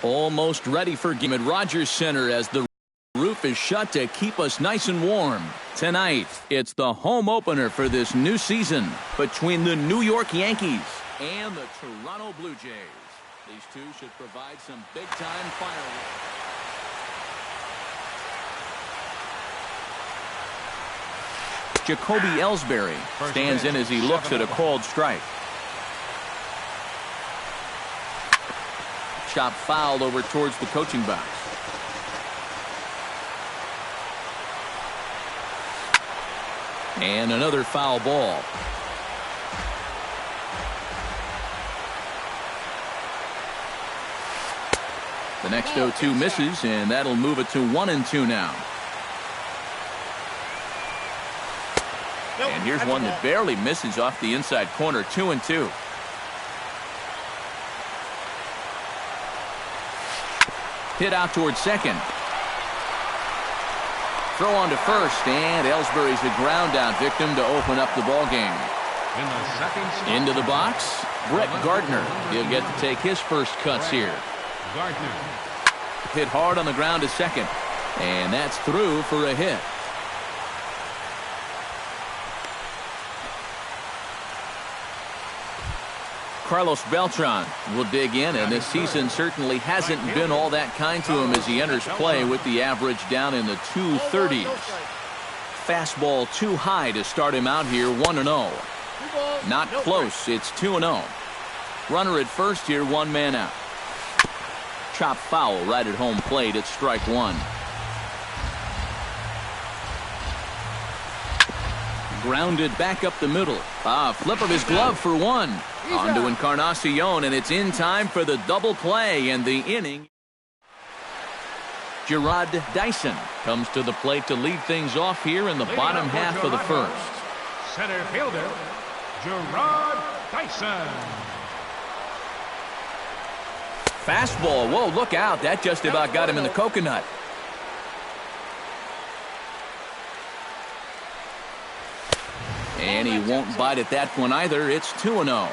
Almost ready for game at Rogers Center as the roof is shut to keep us nice and warm. Tonight, it's the home opener for this new season between the New York Yankees and the Toronto Blue Jays. These two should provide some big-time fireworks. Jacoby Ellsbury stands in as he looks at a called strike. Chop foul over towards the coaching box. And another foul ball. The next 0-2 misses, and that'll move it to 1-2 now. And here's one that barely misses off the inside corner. 2-2. Hit out towards second. Throw on to first, and Ellsbury's a ground out victim to open up the ball game. Into the box, Brett Gardner. He'll get to take his first cuts here. Gardner hit hard on the ground to second, and that's through for a hit. Carlos Beltran will dig in, and this season certainly hasn't been all that kind to him as he enters play with the average down in the 230s. Fastball too high to start him out here. 1-0. Not close. It's 2-0. Runner at first here, one man out. Chop foul right at home plate. It's strike one. Grounded back up the middle. Flip of his glove for one. On to Encarnacion, and it's in time for the double play and the inning. Gerard Dyson comes to the plate to lead things off here in the bottom half of the first. Center fielder, Gerard Dyson. Fastball. Whoa, look out. That just about got him in the coconut. And he won't bite at that one either. It's 2-0.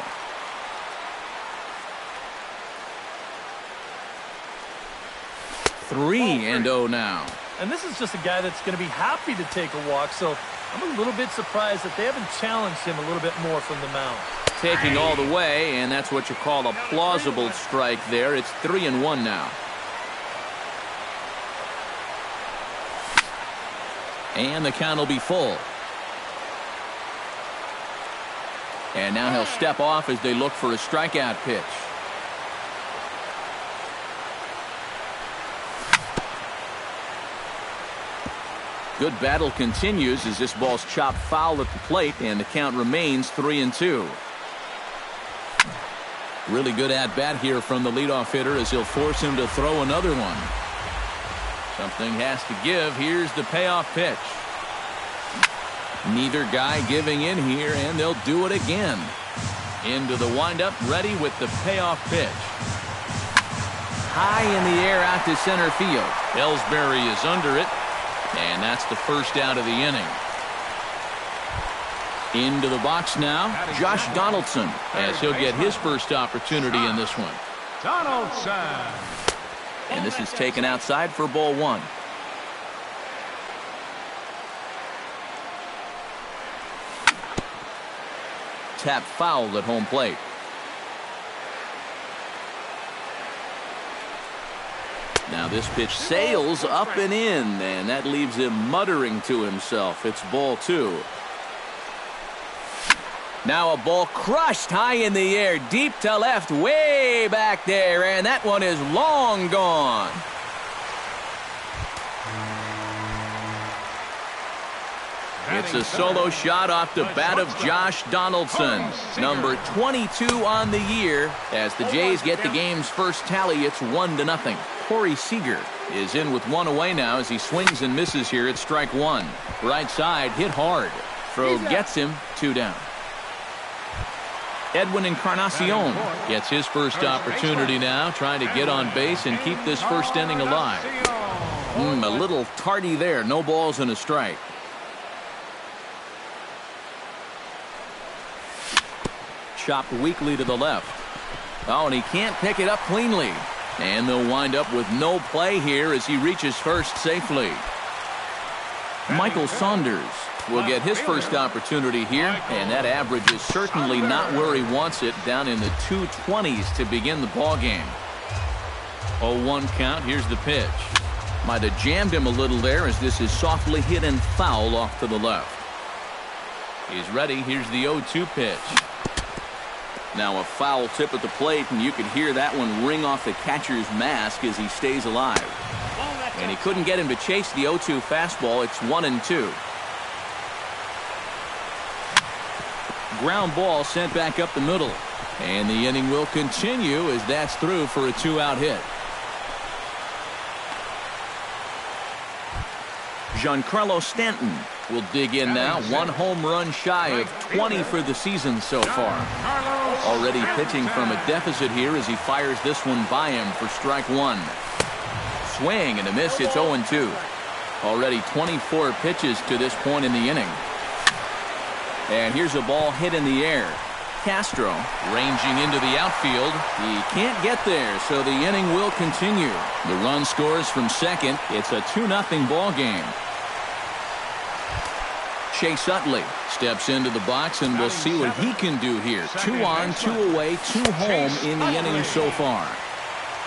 3-0 now. And this is just a guy that's going to be happy to take a walk, so I'm a little bit surprised that they haven't challenged him a little bit more from the mound. Taking all the way, and that's what you call a plausible strike there. It's 3-1 now. And the count will be full. And now he'll step off as they look for a strikeout pitch. Good battle continues as this ball's chopped foul at the plate, and the count remains 3-2. Really good at-bat here from the leadoff hitter as he'll force him to throw another one. Something has to give. Here's the payoff pitch. Neither guy giving in here, and they'll do it again. Into the windup, ready with the payoff pitch. High in the air out to center field. Ellsbury is under it, and that's the first out of the inning. Into the box now, Josh Donaldson, as he'll get his first opportunity in this one. Donaldson. And this is taken outside for ball one. Tap foul at home plate. Now this pitch sails up and in, and that leaves him muttering to himself. It's ball two. Now a ball crushed high in the air, deep to left, way back there, and that one is long gone. It's a solo shot off the bat of Josh Donaldson, number 22 on the year. As the Jays get the game's first tally, it's 1-0. Corey Seager is in with one away now as he swings and misses here at strike one. Right side, hit hard. Throw gets him, 2 down. Edwin Encarnacion gets his first opportunity now, trying to get on base and keep this first inning alive. A little tardy there, no balls and a strike. Chopped weakly to the left. Oh, and he can't pick it up cleanly. And they'll wind up with no play here as he reaches first safely. Michael Saunders will get his first opportunity here, and that average is certainly not where he wants it, down in the 220s to begin the ball game. 0-1 count. Here's the pitch. Might have jammed him a little there as this is softly hit and foul off to the left. He's ready. Here's the 0-2 pitch. Now a foul tip at the plate, and you could hear that one ring off the catcher's mask as he stays alive. And he couldn't get him to chase the 0-2 fastball. It's 1-2. Ground ball sent back up the middle. And the inning will continue as that's through for a 2-out hit. Giancarlo Stanton will dig in now. 1 home run shy of 20 for the season so far. Already pitching from a deficit here as he fires this one by him for strike 1. Swing and a miss. It's 0-2. Already 24 pitches to this point in the inning. And here's a ball hit in the air. Castro ranging into the outfield. He can't get there, so the inning will continue. The run scores from second. It's a 2-0 ball game. Chase Utley steps into the box, and we'll see what he can do here. 2 on, 2 away, 2 home in the inning so far.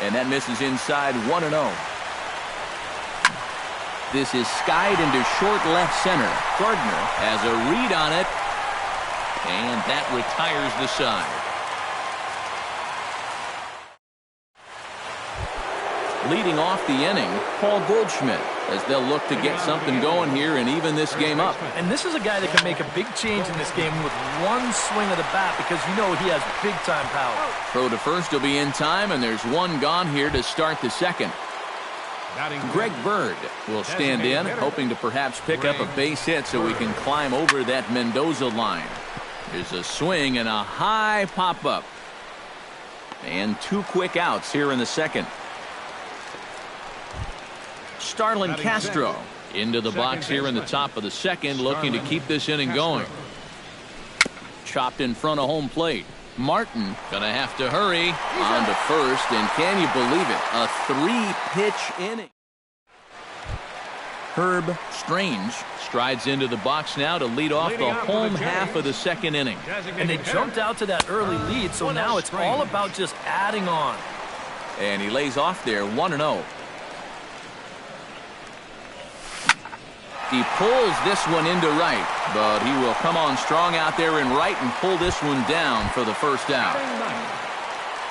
And that misses inside. 1-0. This is skied into short left center. Gardner has a read on it, and that retires the side. Leading off the inning, Paul Goldschmidt, as they'll look to get something going here and even this game up. And this is a guy that can make a big change in this game with one swing of the bat, because you know he has big-time power. Throw to first will be in time, and there's 1 gone here to start the second. Greg Bird will stand in, hoping to perhaps pick up a base hit so we can climb over that Mendoza line. There's a swing and a high pop-up. And 2 quick outs here in the second. Starlin Castro into the box here in the top of the second, looking to keep this inning going. Chopped in front of home plate. Martin gonna have to hurry on to first, and can you believe it? A 3-pitch inning. Herb Strange strides into the box now to lead off the home half of the second inning. And they jumped out to that early lead, so now it's all about just adding on. And he lays off there. 1-0. He pulls this one into right, but he will come on strong out there in right and pull this one down for the first out.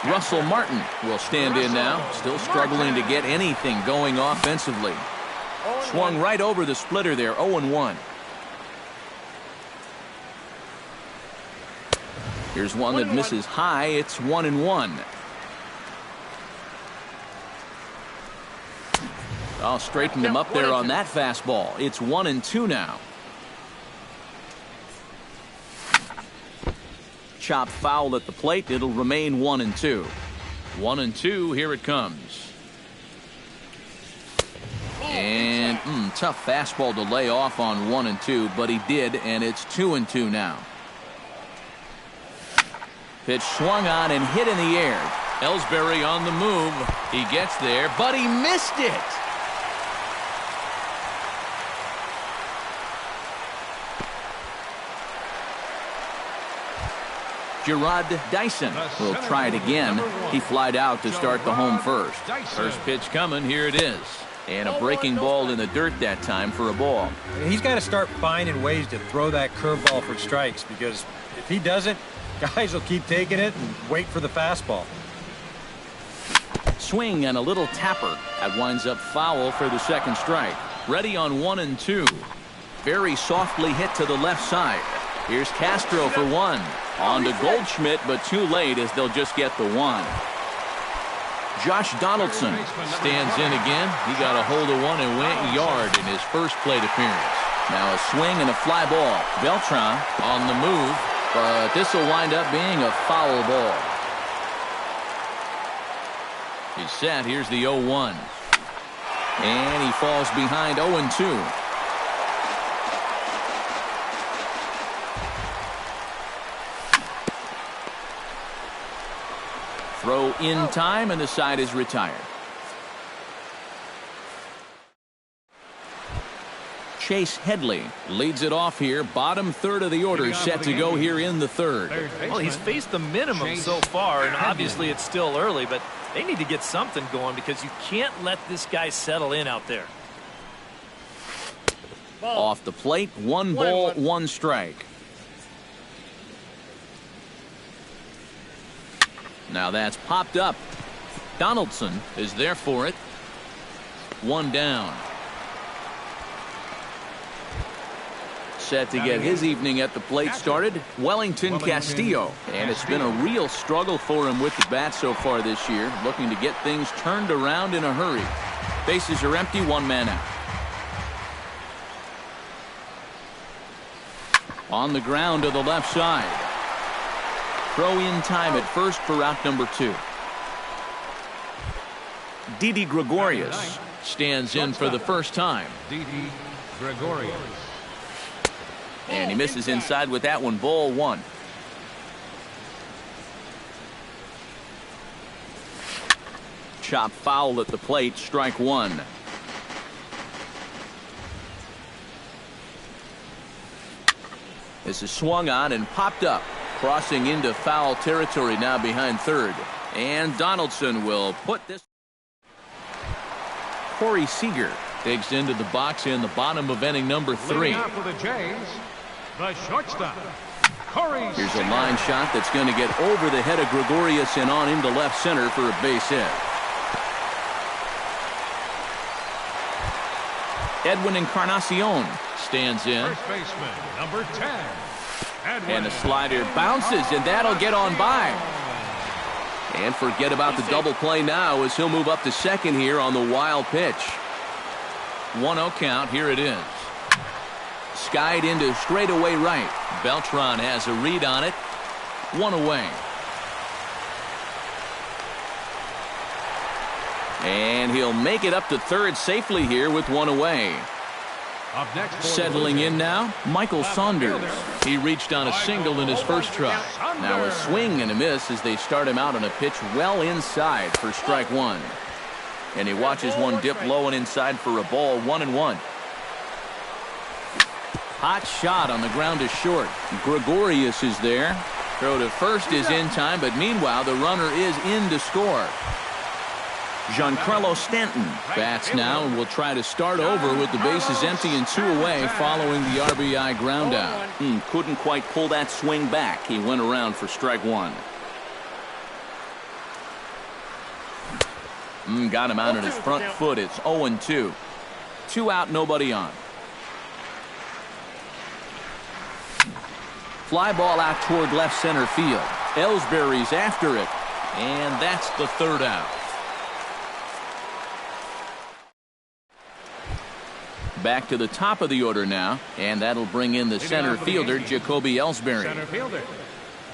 Russell Martin will stand in now, still struggling to get anything going offensively. Swung right over the splitter there. 0-1. Here's one that misses high. It's 1-1. I'll straighten him up there on that fastball. It's 1-2 now. Chopped foul at the plate. It'll remain 1-2. 1-2. Here it comes. And tough fastball to lay off on 1-2, but he did, and it's 2-2 now. Pitch swung on and hit in the air. Ellsbury on the move. He gets there, but he missed it. Gerard Dyson will try it again. He flied out to start the home first. First pitch coming. Here it is. And a breaking ball in the dirt that time for a ball. He's got to start finding ways to throw that curveball for strikes, because if he doesn't, guys will keep taking it and wait for the fastball. Swing and a little tapper. That winds up foul for the second strike. Ready on 1-2. Very softly hit to the left side. Here's Castro for 1. On to Goldschmidt, but too late as they'll just get the 1. Josh Donaldson stands in again. He got a hold of one and went yard in his first plate appearance. Now a swing and a fly ball. Beltran on the move, but this will wind up being a foul ball. He's set. Here's the 0-1. And he falls behind 0-2. Throw in time, and the side is retired. Chase Headley leads it off here. Bottom third of the order set to go here in the third. Well, he's faced the minimum so far, and obviously it's still early, but they need to get something going because you can't let this guy settle in out there. Off the plate, 1 ball, 1 strike. Now that's popped up. Donaldson is there for it. 1 down. Set to get his evening at the plate started, Wellington Castillo. And it's been a real struggle for him with the bat so far this year, looking to get things turned around in a hurry. Bases are empty, 1 man out. On the ground to the left side. Throw in time at first for out number 2. Didi Gregorius stands in for the first time. Didi Gregorius. And he misses inside with that one. Ball 1. Chop foul at the plate. Strike 1. This is swung on and popped up. Crossing into foul territory now behind third. And Donaldson will put this. Corey Seager digs into the box in the bottom of inning number 3. Leading off for the Jays, the shortstop, Corey Here's Seager. a line shot that's going to get over the head of Gregorius and on into left center for a base hit. Edwin Encarnacion stands in. First baseman, number 10. And the slider bounces, and that'll get on by. And forget about the double play now as he'll move up to second here on the wild pitch. 1-0 count. Here it is. Skied into straightaway right. Beltran has a read on it. 1 away. And he'll make it up to third safely here with 1 away. Up next, Settling in now, Michael Saunders. He reached on a single in his first try. Now a swing and a miss as they start him out on a pitch well inside for strike 1. And he watches one dip low and inside for a ball. 1-1. Hot shot on the ground to short. Gregorius is there. Throw to first is in time, but meanwhile the runner is in to score. Giancarlo Stanton bats now and will try to start over with the bases empty and 2 away following the RBI ground out. Couldn't quite pull that swing back. He went around for strike 1. Got him out on his front foot. It's 0-2. 2 out, nobody on. Fly ball out toward left center field. Ellsbury's after it. And that's the 3rd out. Back to the top of the order now, and that'll bring in the center fielder, Jacoby Ellsbury. Center fielder,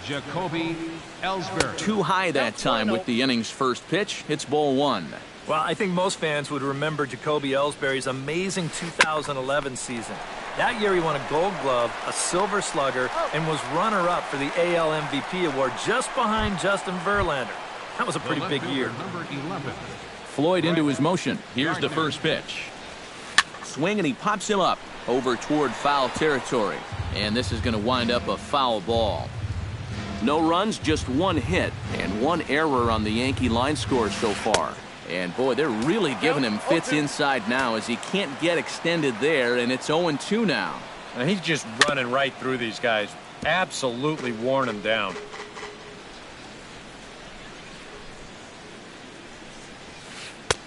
Jacoby Ellsbury. Too high that time with the inning's first pitch. It's ball 1. Well, I think most fans would remember Jacoby Ellsbury's amazing 2011 season. That year he won a Gold Glove, a Silver Slugger, and was runner-up for the AL MVP award just behind Justin Verlander. That was a pretty big year. Number 11. Floyd into his motion. Here's the first pitch. Swing, and he pops him up over toward foul territory. And this is going to wind up a foul ball. No runs, just 1 hit, and 1 error on the Yankee line score so far. And boy, they're really giving him fits inside now as he can't get extended there, and it's 0-2 now. And he's just running right through these guys. Absolutely worn them down.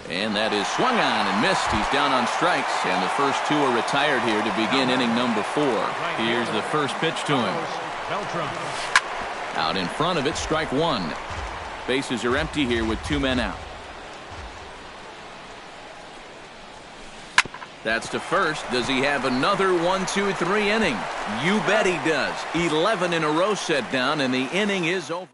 And that is swung on and missed. He's down on strikes, and the first 2 are retired here to begin inning number 4. Here's the first pitch to him. Beltran. Out in front of it, strike 1. Bases are empty here with 2 men out. That's to first. Does he have another 1-2-3 inning? You bet he does. 11 in a row set down, and the inning is over.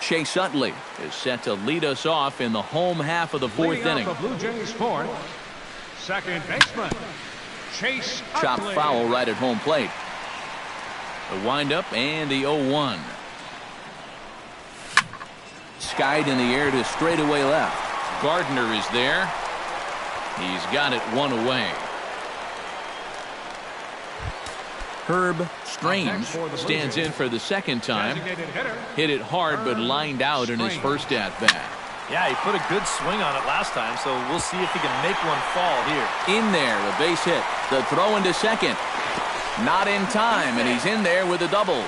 Chase Utley is set to lead us off in the home half of the 4th inning. The Blue Jays 4th. Second baseman, Chase Chop Utley. foul right at home plate. The windup and the 0-1. Skied in the air to straightaway left. Gardner is there. He's got it one away. Herb Strange stands in for the second time. Hit it hard but lined out in his first at-bat. Yeah, he put a good swing on it last time, so we'll see if he can make one fall here. In there, a base hit. The throw into second. Not in time, and he's in there with a double.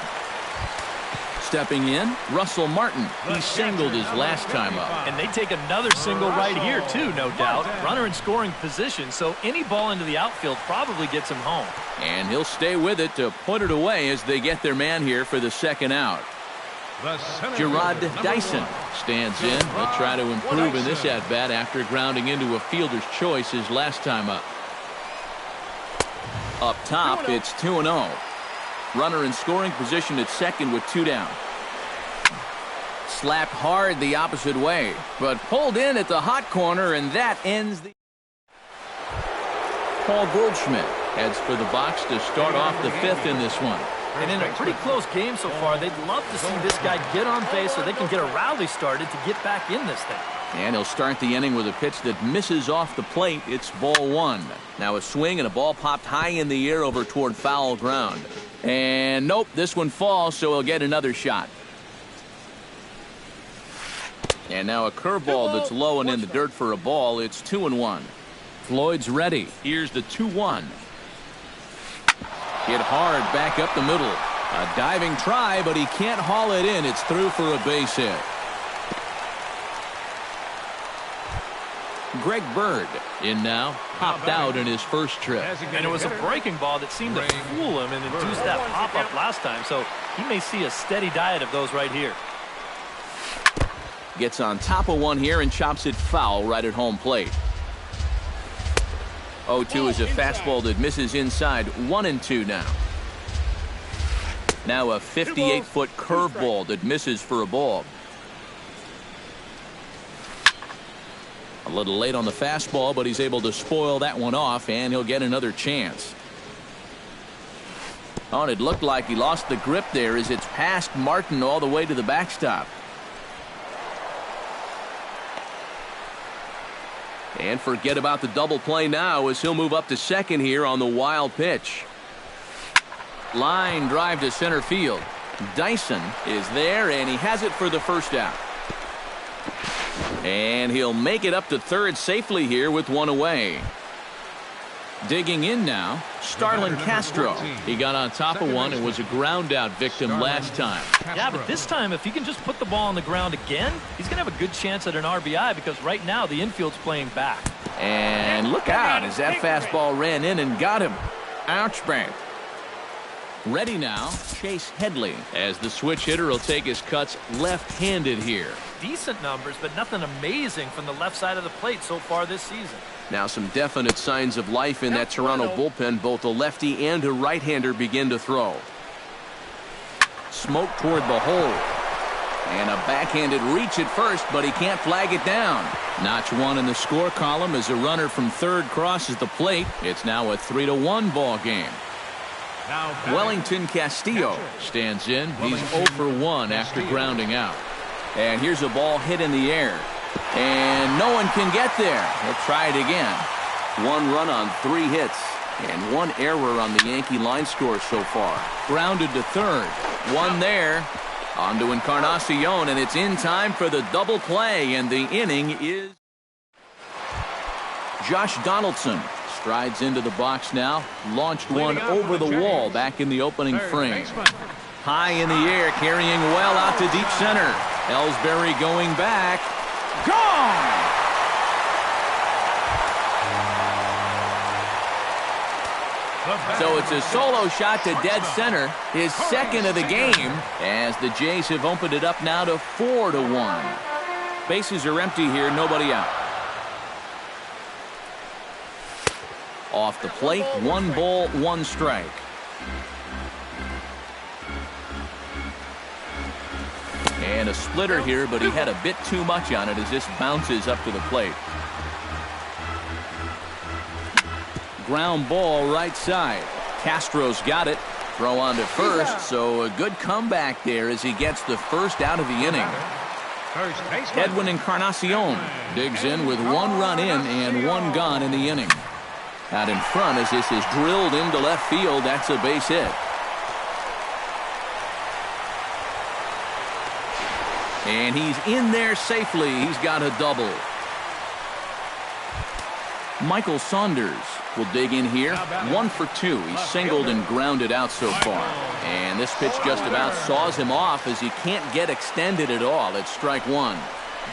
Stepping in, Russell Martin. He singled his last time up. And they take another single right here, too, no doubt. Runner in scoring position, so any ball into the outfield probably gets him home. And he'll stay with it to put it away as they get their man here for the second out. Gerard Dyson stands in. He'll try to improve in this at-bat after grounding into a fielder's choice his last time up. Up top, it's 2-0. Runner in scoring position at second with 2 down. Slapped hard the opposite way, but pulled in at the hot corner, and that ends the... Paul Goldschmidt heads for the box to start off the 5th in this one. And in a pretty close game so far, they'd love to see this guy get on base so they can get a rally started to get back in this thing. And he'll start the inning with a pitch that misses off the plate. It's ball 1. Now a swing and a ball popped high in the air over toward foul ground. And nope, this one falls, so he'll get another shot. And now a curveball that's low and in the dirt for a ball. It's 2-1. Floyd's ready. Here's the 2-1. Hit hard back up the middle. A diving try, but he can't haul it in. It's through for a base hit. Greg Bird in now, popped out in his first trip. And it was a breaking ball that seemed to fool him and induce that pop-up last time, so he may see a steady diet of those right here. Gets on top of one here and chops it foul right at home plate. 0-2 is a fastball that misses inside. 1-2 now. Now a 58-foot curveball that misses for a ball. A little late on the fastball, but he's able to spoil that one off, and he'll get another chance. Oh, and it looked like he lost the grip there as it's past Martin all the way to the backstop. And forget about the double play now as he'll move up to second here on the wild pitch. Line drive to center field. Dyson is there, and he has it for the first out. And he'll make it up to third safely here with one away. Digging in now, Starlin Castro. He got on top of one and was a ground out victim last time. Yeah, but this time, if he can just put the ball on the ground again, he's going to have a good chance at an RBI because right now the infield's playing back. And look out as that fastball ran in and got him. Ouch bang. Ready now, Chase Headley, as the switch hitter will take his cuts left-handed here. Decent numbers, but nothing amazing from the left side of the plate so far this season. Now some definite signs of life in that Toronto bullpen. Both a lefty and a right-hander begin to throw. Smoke toward the hole. And a backhanded reach at first, but he can't flag it down. Notch one in the score column as a runner from third crosses the plate. It's now a 3-1 ball game. Wellington Castillo stands in. He's 0 for 1 after grounding out. And here's a ball hit in the air. And no one can get there. He'll try it again. 1 run on 3 hits. And 1 error on the Yankee line score so far. Grounded to third. 1 there. On to Encarnacion, and it's in time for the double play. And the inning is... Josh Donaldson strides into the box now. Launched one over the wall back in the opening frame. High in the air, carrying well out to deep center. Ellsbury going back. Gone! So it's a solo shot to dead center, his second of the game, as the Jays have opened it up now to 4-1. Bases are empty here, nobody out. Off the plate, 1 ball, 1 strike. And a splitter here, but he had a bit too much on it as this bounces up to the plate. Ground ball right side. Castro's got it. Throw on to first, so a good comeback there as he gets the first out of the inning. First baseman. Edwin Encarnacion digs in with 1 run in and 1 gone in the inning. Out in front as this is drilled into left field. That's a base hit. And he's in there safely. He's got a double. Michael Saunders will dig in here. 1 for 2. He's singled and grounded out so far. And this pitch just about saws him off as he can't get extended at all. It's strike 1.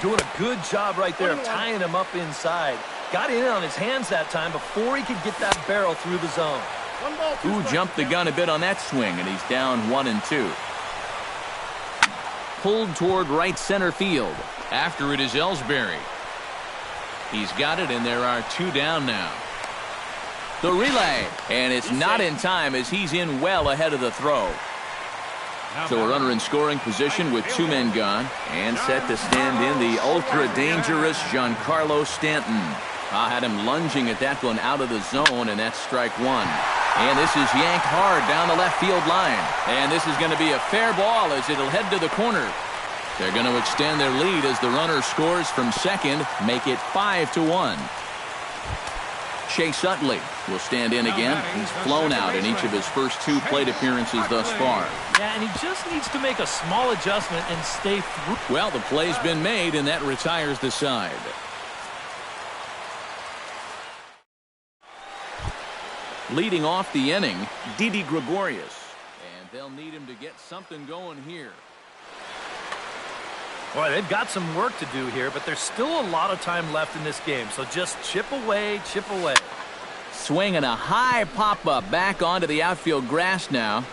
Doing a good job right there of tying him up inside. Got in on his hands that time before he could get that barrel through the zone. Who jumped the gun a bit on that swing, and he's down 1 and 2. Pulled toward right center field. After it is Ellsbury. He's got it, and there are 2 down now. The relay, and it's not in time as he's in well ahead of the throw. So a runner in scoring position with 2 men gone, and set to stand in the ultra-dangerous Giancarlo Stanton. I had him lunging at that one out of the zone, and that's strike 1. And this is yanked hard down the left field line. And this is going to be a fair ball as it'll head to the corner. They're going to extend their lead as the runner scores from second, make it 5-1. Chase Utley will stand in again. He's flown out in each of his first 2 plate appearances thus far. Yeah, and he just needs to make a small adjustment and stay through. Well, the play's been made, and that retires the side. Leading off the inning, Didi Gregorius. And they'll need him to get something going here. Boy, they've got some work to do here, but there's still a lot of time left in this game. So just chip away, chip away. Swinging a high pop-up back onto the outfield grass now.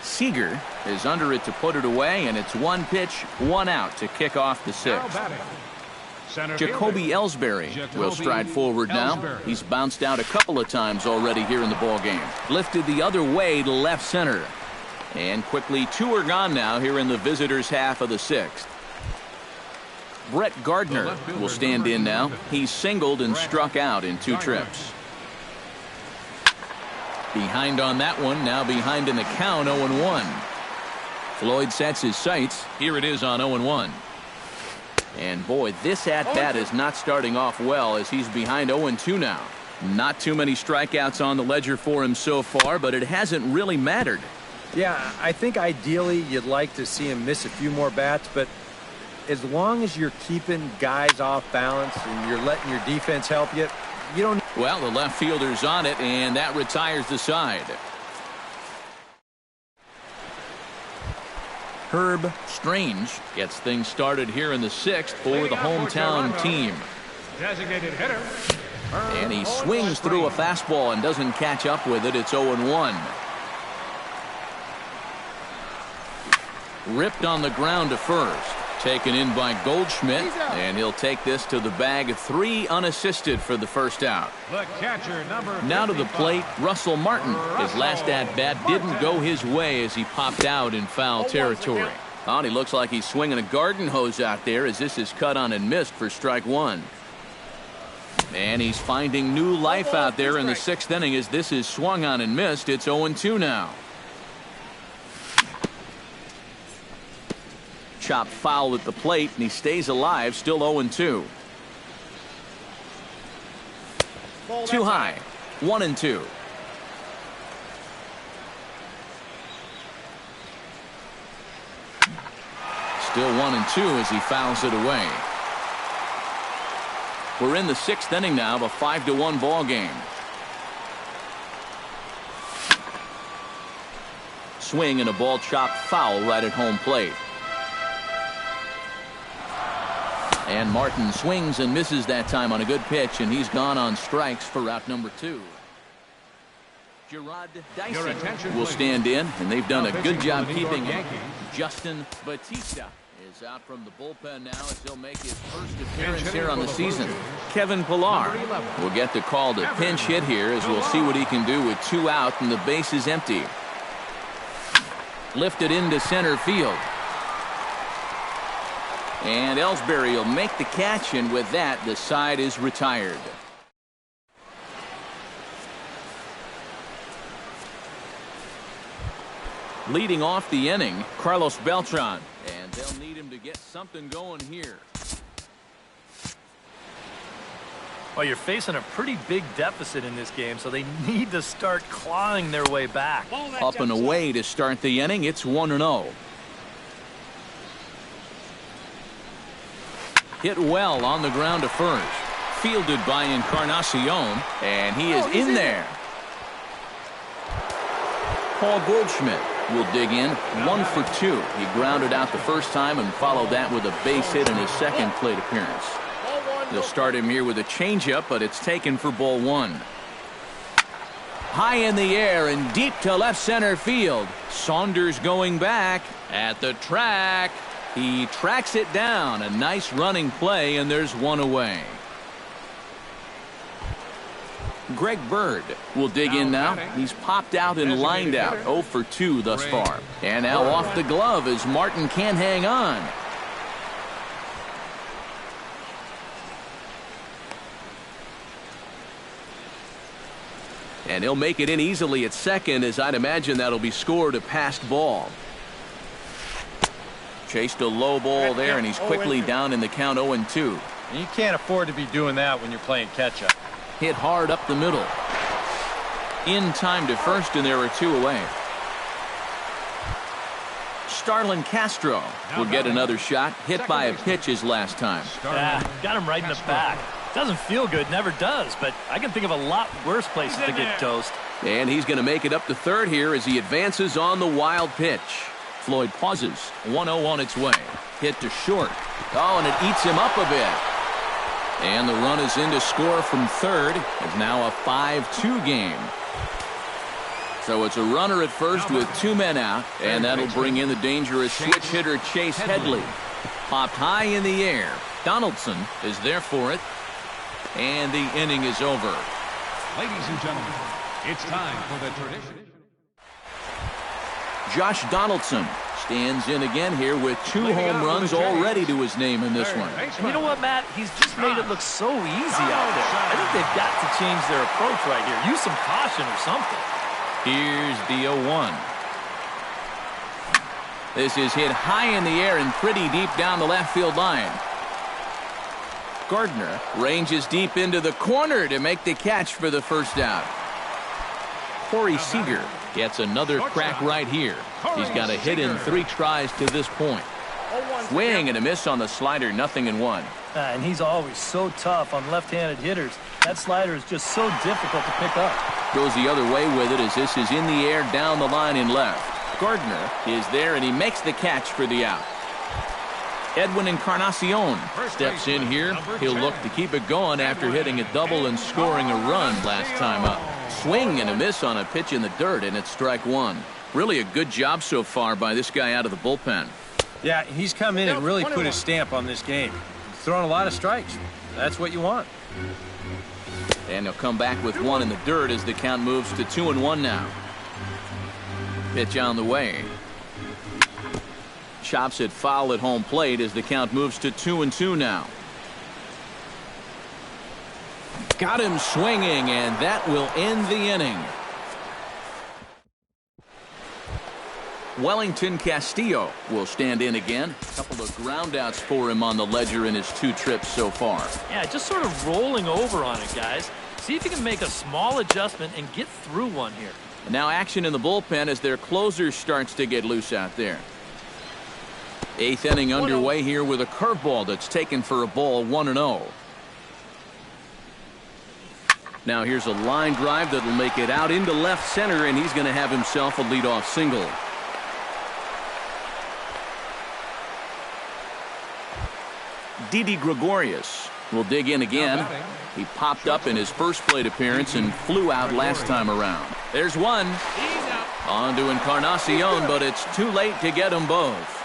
Seager is under it to put it away, and it's 1 pitch, 1 out to kick off the 6th. Jacoby Ellsbury will stride forward now. He's bounced out a couple of times already here in the ballgame. Lifted the other way to left center. And quickly 2 are gone now here in the visitors' half of the 6th. Brett Gardner will stand in now. He's singled and struck out in 2 trips. Behind on that one, now behind in the count, 0-1. Floyd sets his sights. Here it is on 0-1. And boy, this at-bat is not starting off well as he's behind 0-2 now. Not too many strikeouts on the ledger for him so far, but it hasn't really mattered. Yeah, I think ideally you'd like to see him miss a few more bats, but as long as you're keeping guys off balance and you're letting your defense help you, you don't. Well, the left fielder's on it, and that retires the side. Herb Strange gets things started here in the 6th for the hometown team. Designated hitter. And he swings through a fastball and doesn't catch up with it. It's 0-1. Ripped on the ground to first. Taken in by Goldschmidt, and he'll take this to the bag. 3 unassisted for the first out. The catcher, number now to the plate, Russell Martin. His last at-bat didn't go his way as he popped out in foul territory. Oh, and he looks like he's swinging a garden hose out there as this is cut on and missed for strike 1. And he's finding new life out there in the 6th inning as this is swung on and missed. It's 0-2 now. Chop foul at the plate, and he stays alive, still 0-2. Too high, 1-2. Still 1-2 as he fouls it away. We're in the 6th inning now of a 5-1 ball game. Swing and a ball chopped foul right at home plate. And Martin swings and misses that time on a good pitch, and he's gone on strikes for out number 2. Gerard Dyson will stand in, and they've done a good job keeping him. Justin Batista is out from the bullpen now as he'll make his first appearance here on the season. Kevin Pillar will get the call to pinch hit here as we'll see what he can do with 2 out and the base is empty. Lifted into center field. And Ellsbury will make the catch, and with that, the side is retired. Leading off the inning, Carlos Beltran. And they'll need him to to get something going here. Well, you're facing a pretty big deficit in this game, so they need to start clawing their way back. Up and away to start the inning. It's 1-0. Hit well on the ground to first. Fielded by Encarnacion, and he is in there. Paul Goldschmidt will dig in 1 for 2. He grounded out the first time and followed that with a base hit in his second plate appearance. They'll start him here with a changeup, but it's taken for ball 1. High in the air and deep to left center field. Saunders going back at the track. He tracks it down. A nice running play, and there's one away. Greg Bird will dig in now. He's popped out and lined out. 0 for 2 thus far. And now off the glove as Martin can't hang on. And he'll make it in easily at second, as I'd imagine that'll be scored a passed ball. Chased a low ball there, and he's quickly down in the count 0-2. You can't afford to be doing that when you're playing catch-up. Hit hard up the middle. In time to first, and there are 2 away. Starlin Castro will get another shot. Hit by a pitch his last time. Got him right in the back. Doesn't feel good, never does, but I can think of a lot worse places to get toast. And he's going to make it up to third here as he advances on the wild pitch. Floyd pauses. 1-0 on its way. Hit to short. Oh, and it eats him up a bit. And the run is in to score from third. It's now a 5-2 game. So it's a runner at first with 2 men out, and that'll bring in the dangerous switch hitter Chase Headley. Popped high in the air. Donaldson is there for it, and the inning is over. Ladies and gentlemen, it's time for the tradition. Josh Donaldson stands in again here with 2 home runs already to his name in this one. And you know what, Matt? He's just made it look so easy out there. I think they've got to change their approach right here. Use some caution or something. Here's the 0-1. This is hit high in the air and pretty deep down the left field line. Gardner ranges deep into the corner to make the catch for the first out. Corey Seager gets another crack right here. He's got a hit in 3 tries to this point. Swing and a miss on the slider, 0-1. And he's always so tough on left-handed hitters. That slider is just so difficult to pick up. Goes the other way with it as this is in the air down the line in left. Gardner is there and he makes the catch for the out. Edwin Encarnacion steps in here. He'll look to keep it going after hitting a double and scoring a run last time up. Swing and a miss on a pitch in the dirt, and it's strike 1. Really a good job so far by this guy out of the bullpen. Yeah, he's come in and really put his stamp on this game. He's throwing a lot of strikes. That's what you want. And he'll come back with 1 in the dirt as the count moves to 2-1 now. Pitch on the way. Chops it foul at home plate as the count moves to 2-2 now. Got him swinging, and that will end the inning. Wellington Castillo will stand in again. A couple of groundouts for him on the ledger in his 2 trips so far. Yeah, just sort of rolling over on it, guys. See if you can make a small adjustment and get through one here. And now action in the bullpen as their closer starts to get loose out there. 8th inning underway here with a curveball that's taken for a ball, 1-0. Now here's a line drive that'll make it out into left center, and he's going to have himself a leadoff single. Didi Gregorius will dig in again. He popped up in his first plate appearance and flew out last time around. There's one. On to Encarnacion, but it's too late to get them both.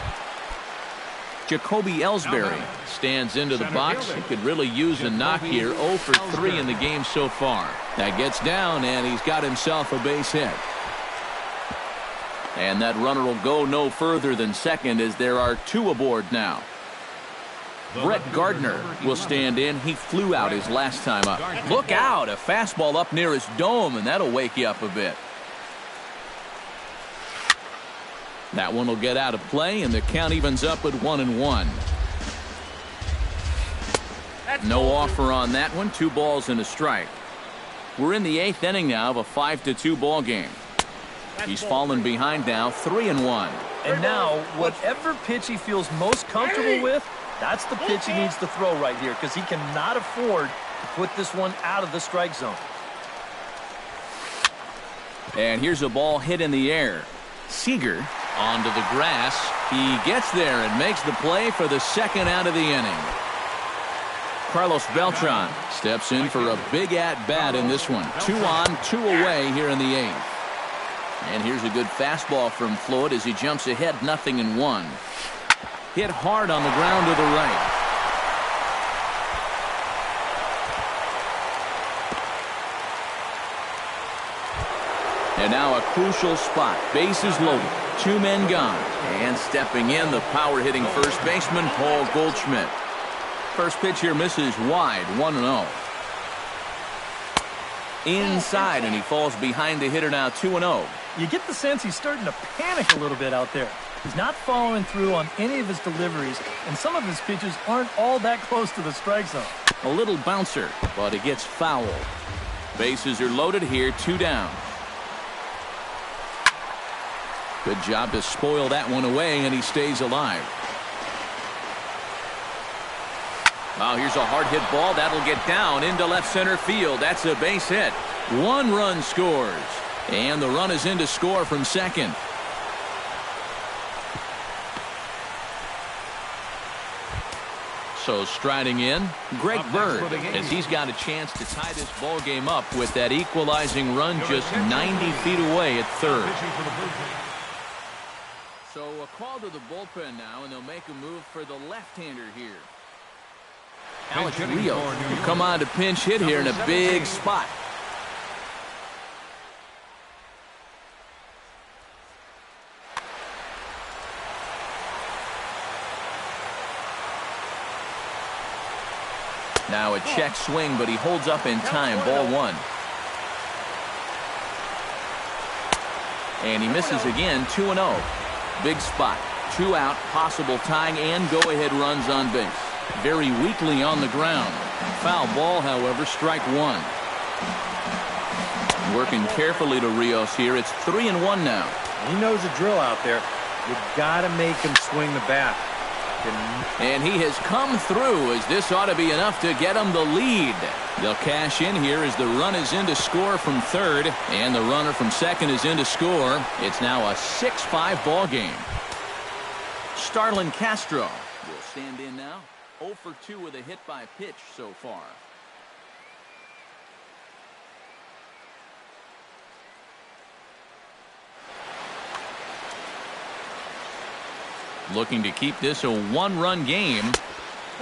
Jacoby Ellsbury stands into the box. He could really use a knock here. 0 for 3 in the game so far. That gets down, and he's got himself a base hit. And that runner will go no further than second as there are 2 aboard now. Brett Gardner will stand in. He flew out his last time up. Look out, a fastball up near his dome, and that'll wake you up a bit. That one will get out of play, and the count evens up at 1-1. No offer on that one. 2 balls and a strike. We're in the 8th inning now of a 5-2 ball game. He's fallen behind now, 3-1. And now, whatever pitch he feels most comfortable with, that's the pitch he needs to throw right here, because he cannot afford to put this one out of the strike zone. And here's a ball hit in the air. Seager onto the grass. He gets there and makes the play for the 2nd out of the inning. Carlos Beltran steps in for a big at-bat in this one. 2 on, 2 away here in the 8th. And here's a good fastball from Floyd as he jumps ahead, 0-1. Hit hard on the ground to the right. And now a crucial spot. Bases loaded. 2 men gone. And stepping in, the power-hitting first baseman, Paul Goldschmidt. First pitch here misses wide, 1-0. Inside, and he falls behind the hitter now, 2-0. You get the sense he's starting to panic a little bit out there. He's not following through on any of his deliveries, and some of his pitches aren't all that close to the strike zone. A little bouncer, but it gets fouled. Bases are loaded here, 2 down. Good job to spoil that one away, and he stays alive. Well, here's a hard hit ball. That'll get down into left center field. That's a base hit. 1 run scores. And the run is in to score from second. So striding in, Greg Bird, as he's got a chance to tie this ball game up with that equalizing run just 90 feet away at third. So a call to the bullpen now, and they'll make a move for the left-hander here. Alex Rios will come on to pinch hit here in a big spot. Now a check swing, but he holds up in time. Ball 1. And he misses again, 2-0. Big spot. 2 out, possible tying and go-ahead runs on base. Very weakly on the ground. Foul ball, however, strike 1. Working carefully to Rios here. It's 3-1 now. He knows the drill out there. You got to make him swing the bat. And he has come through, as this ought to be enough to get him the lead. They'll cash in here as the run is in to score from third, and the runner from second is in to score. It's now a 6-5 ball game. Starlin Castro will stand in now. 0 for 2 with a hit by pitch so far. Looking to keep this a 1-run game.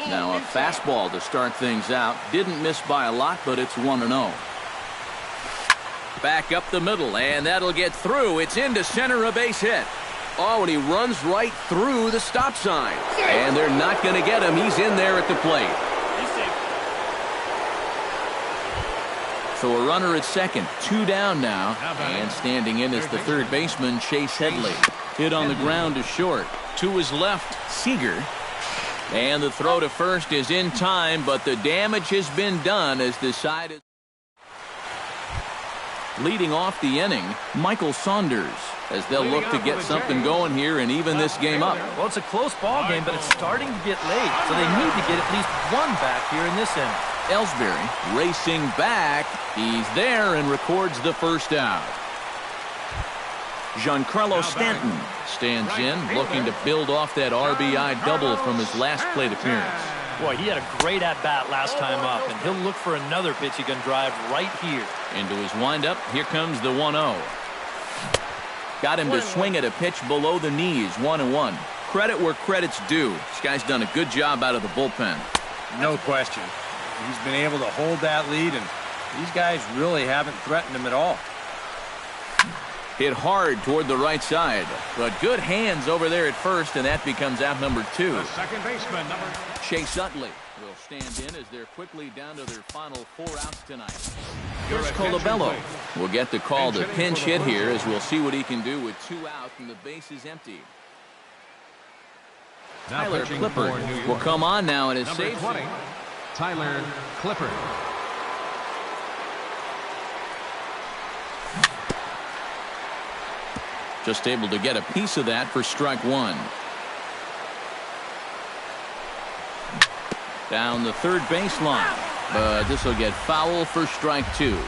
Now a fastball to start things out. Didn't miss by a lot, but it's 1-0. Back up the middle, and that'll get through. It's into center, a base hit. Oh, and he runs right through the stop sign. And they're not going to get him. He's in there at the plate. So a runner at second. 2 down now. And standing in is the third baseman, Chase Headley. Hit on the ground to short. To his left, Seager. And the throw to first is in time, but the damage has been done as the side is. Leading off the inning, Michael Saunders, as they'll look to get something going here and even this game up. Well, it's a close ball game, but it's starting to get late, so they need to get at least 1 back here in this inning. Ellsbury racing back. He's there and records the first out. Giancarlo Stanton stands in, looking to build off that RBI double from his last plate appearance. Boy, he had a great at-bat last time up, and he'll look for another pitch he can drive right here. Into his windup, here comes the 1-0. Got him to swing at a pitch below the knees, 1-1. Credit where credit's due. This guy's done a good job out of the bullpen. No question. He's been able to hold that lead, and these guys really haven't threatened him at all. Hit hard toward the right side, but good hands over there at first, and that becomes out number 2. The second baseman, Chase Utley will stand in as they're quickly down to their final 4 outs tonight. Chris Colabello will get the call to pinch hit here, as we'll see what he can do with 2 out and the base is empty. Tyler Clippard will come on now, and his Number save. 20, Tyler Clippard. Just able to get a piece of that for strike 1. Down the third baseline, but this will get foul for strike 2.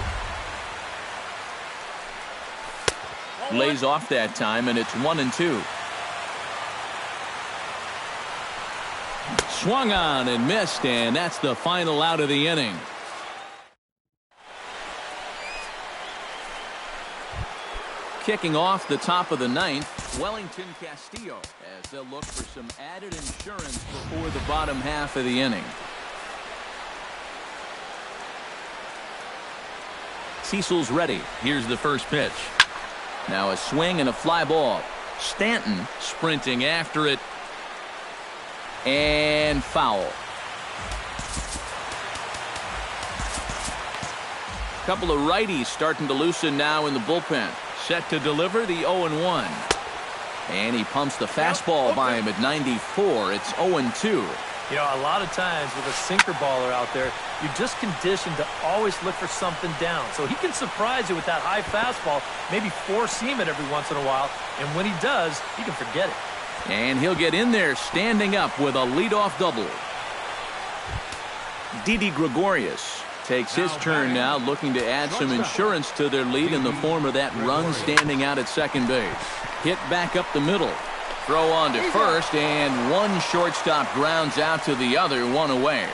Lays off that time, and it's 1-2. Swung on and missed, and that's the final out of the inning. Kicking off the top of the 9th, Wellington Castillo, as they'll look for some added insurance before the bottom half of the inning. Cecil's ready. Here's the first pitch. Now a swing and a fly ball. Stanton sprinting after it. And foul. Couple of righties starting to loosen now in the bullpen. Set to deliver the 0-1. And he pumps the fastball by him at 94. It's 0-2. You know, a lot of times with a sinker baller out there, you're just conditioned to always look for something down. So he can surprise you with that high fastball, maybe four-seam it every once in a while. And when he does, you can forget it. And he'll get in there standing up with a leadoff double. Didi Gregorius takes his turn now, looking to add some insurance to their lead in the form of that run standing out at second base. Hit back up the middle. Throw on to first, and one shortstop grounds out to the other, one away.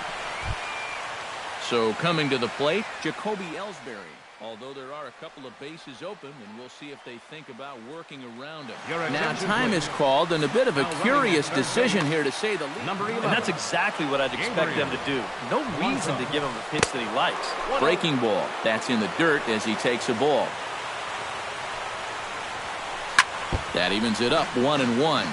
So coming to the plate, Jacoby Ellsbury. Although there are a couple of bases open, and we'll see if they think about working around him. Now time is called, and a bit of a curious decision here, to say the least. And that's exactly what I'd expect them to do. No reason to give him a pitch that he likes. Breaking ball. That's in the dirt as he takes a ball. That evens it up, 1-1.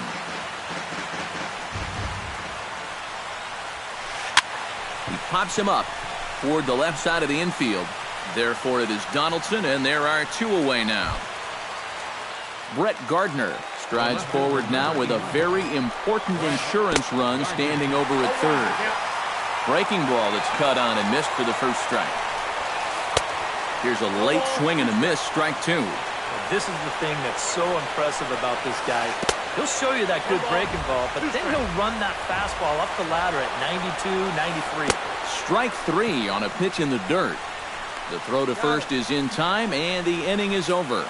He pops him up toward the left side of the infield. Therefore, it is Donaldson, and there are two away now. Brett Gardner strides forward now with a very important insurance run standing over at third. Breaking ball that's cut on and missed for the first strike. Here's a late swing and a miss, strike two. This is the thing that's so impressive about this guy. He'll show you that good breaking ball, but then he'll run that fastball up the ladder at 92, 93. Strike three on a pitch in the dirt. The throw to first is in time, and the inning is over.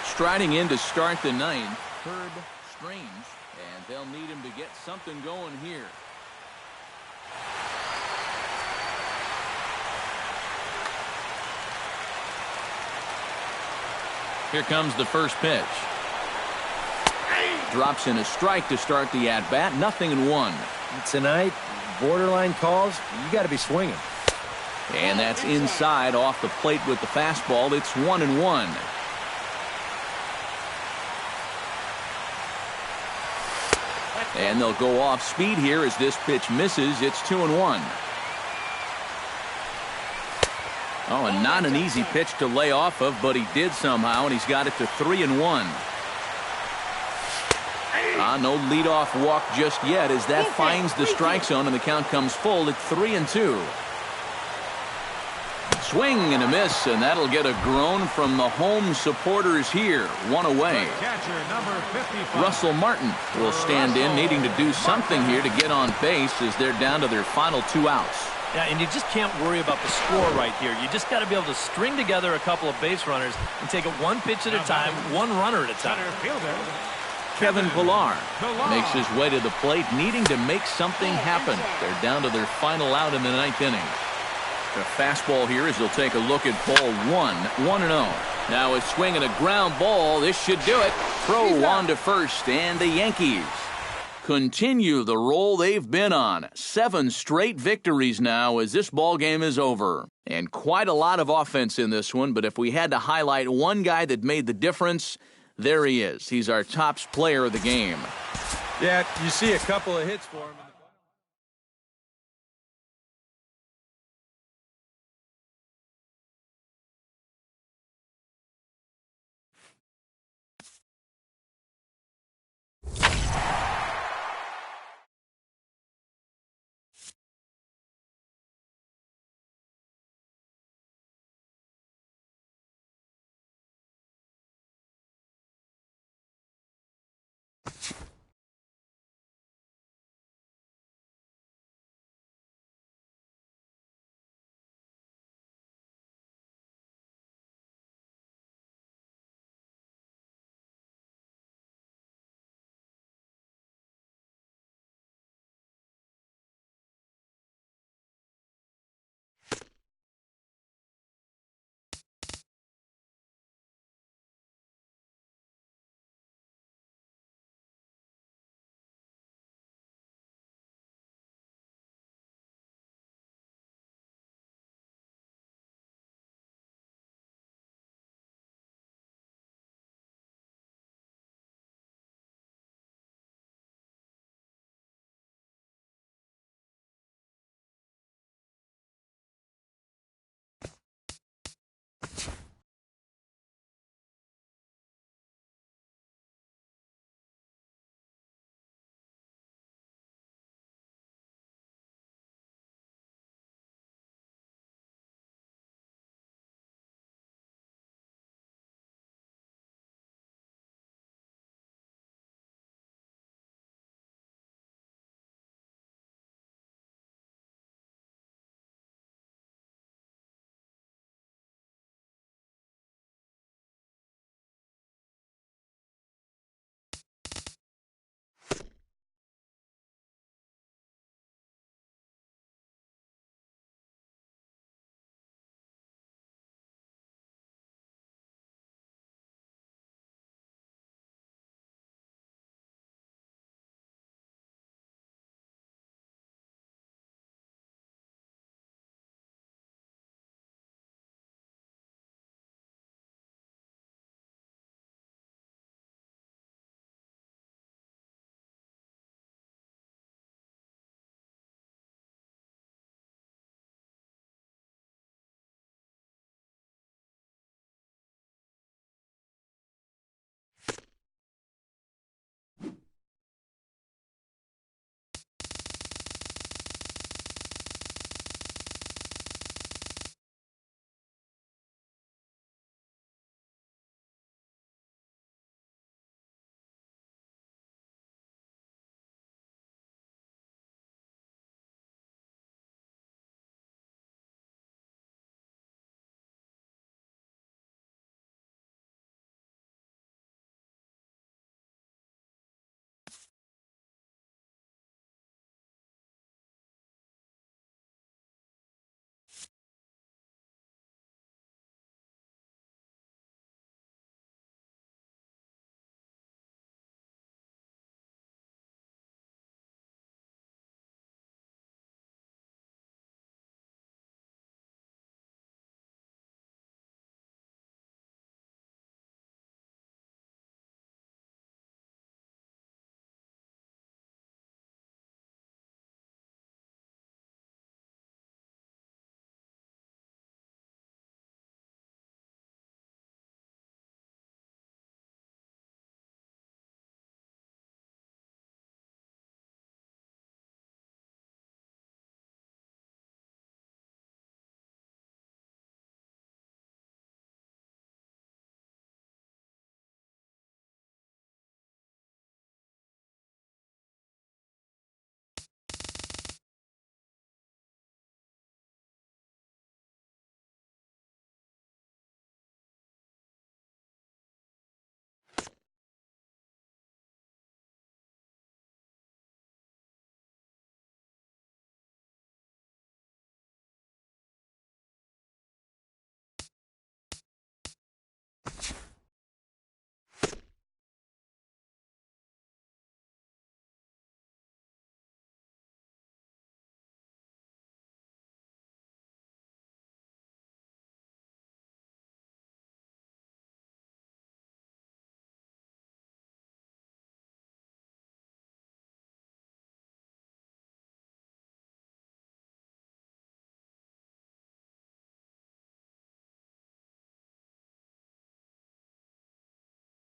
Striding in to start the ninth, Herb Strange, and they'll need him to get something going here. Here comes the first pitch. Drops in a strike to start the at-bat. 0-1. Tonight, borderline calls, you got to be swinging. And that's inside off the plate with the fastball. It's 1-1. And they'll go off speed here as this pitch misses. It's 2-1. Oh, and not an easy pitch to lay off of, but he did somehow, and he's got it to 3-1. No leadoff walk just yet as that finds the strike zone, and the count comes full at 3-2. Swing and a miss, and that'll get a groan from the home supporters here. One away. Russell Martin will stand in, needing to do something here to get on base as they're down to their final two outs. Yeah, and you just can't worry about the score right here. You just got to be able to string together a couple of base runners and take it one pitch at a time, one runner at a time. Kevin Pillar makes his way to the plate, needing to make something happen. They're down to their final out in the ninth inning. The fastball here as they'll take a look at ball one, 1-0. Now a swing and a ground ball. This should do it. Throw on to first, and the Yankees continue the roll they've been on. 7 straight victories now as this ball game is over. And quite a lot of offense in this one, but if we had to highlight one guy that made the difference, there he is. He's our top player of the game. Yeah, you see a couple of hits for him.